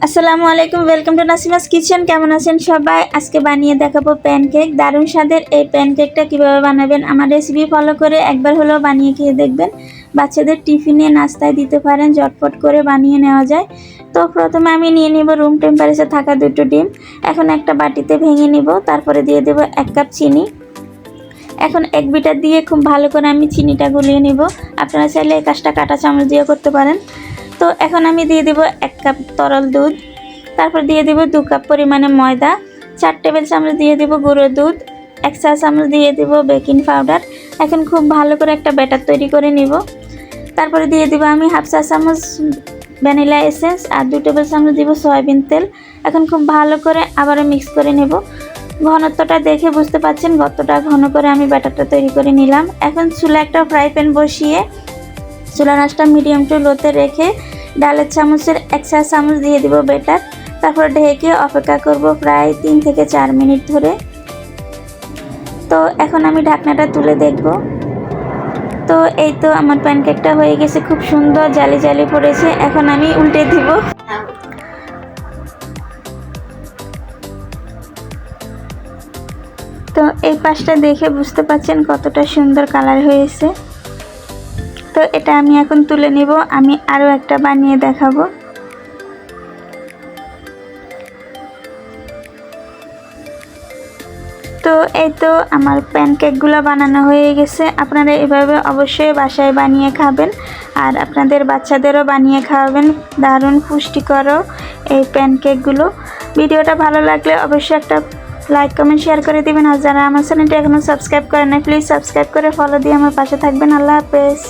আসসালামু আলাইকুম, welcome to Nasima's kitchen. কেমন আছেন সবাই? আজকে বানিয়ে দেখাবো প্যানকেক। দারুণ স্বাদের এই প্যানকেকটা কিভাবে বানাবেন আমার রেসিপি ফলো করে একবার হলেও বানিয়ে খেয়ে দেখবেন। বাচ্চাদের টিফিনে নাস্তায় দিতে পারেন, ঝটপট করে বানিয়ে নেওয়া যায়। তো প্রথমে আমি নিয়ে নিব রুম টেম্পারেচার থাকা 2টো ডিম। এখন একটা বাটিতে ভেঙে নিব, তারপরে দিয়ে দেব 1 কাপ চিনি। এখন এক বিটার দিয়ে খুব ভালো করে আমি চিনিটা গুলিয়ে নিব। আপনারা চাইলে এই কাজটা কাঁটা চামচ দিয়ে করতে পারেন। তো এখন আমি দিয়ে দেব 1 কাপ তরল দুধ, তারপর দিয়ে দেব 2 কাপ পরিমাণে ময়দা, 4 টেবিল চামচ দিয়ে দেব গুঁড়ো দুধ, 1 চা চামচ দিয়ে দেব বেকিং পাউডার। এখন খুব ভালো করে একটা ব্যাটার তৈরি করে নিব। তারপরে দিয়ে দেব আমি 1/2 চা চামচ ভ্যানিলা এসেন্স আর 2 টেবিল চামচ দিব সয়াবিন তেল। এখন খুব ভালো করে আবারও মিক্স করে নেব। ঘনত্বটা দেখে বুঝতে পাচ্ছেন কতটা ঘন করে আমি ব্যাটারটা তৈরি করে নিলাম। এখন চুলা একটা ফ্রাই প্যান বসিয়ে চুলার আঁচটা মিডিয়াম টু লোতে রেখে ডালের চামচের 1 চা চামচ দিয়ে দিব ব্যাটার। তারপর ঢেকে অপেক্ষা করব প্রায় 3 থেকে 4 মিনিট ধরে। তো এখন আমি ঢাকনাটা তুলে দেখব। তো এই তো আমার প্যানকেকটা হয়ে গেছে, খুব সুন্দর জালি জালি পড়েছে। এখন আমি উল্টে দিব। তো এই পাশটা দেখে বুঝতে পাচ্ছেন কতটা সুন্দর কালার হয়েছে। তো এটা আমি এখন তুলে নিব, আমি আরও একটা বানিয়ে দেখাবো। তো এই তো আমার প্যানকেকগুলো বানানো হয়ে গেছে। আপনারা এভাবে অবশ্যই বাসায় বানিয়ে খাবেন আর আপনাদের বাচ্চাদেরও বানিয়ে খাওয়াবেন। দারুণ পুষ্টিকর এই প্যানকেকগুলো। ভিডিওটা ভালো লাগলে অবশ্যই একটা লাইক কমেন্ট শেয়ার করে দিবেন। আর যারা আমার চ্যানেলটি এখনও সাবস্ক্রাইব করেন না, প্লিজ সাবস্ক্রাইব করে ফলো দিয়ে আমার পাশে থাকবেন। আল্লাহ হাফেজ।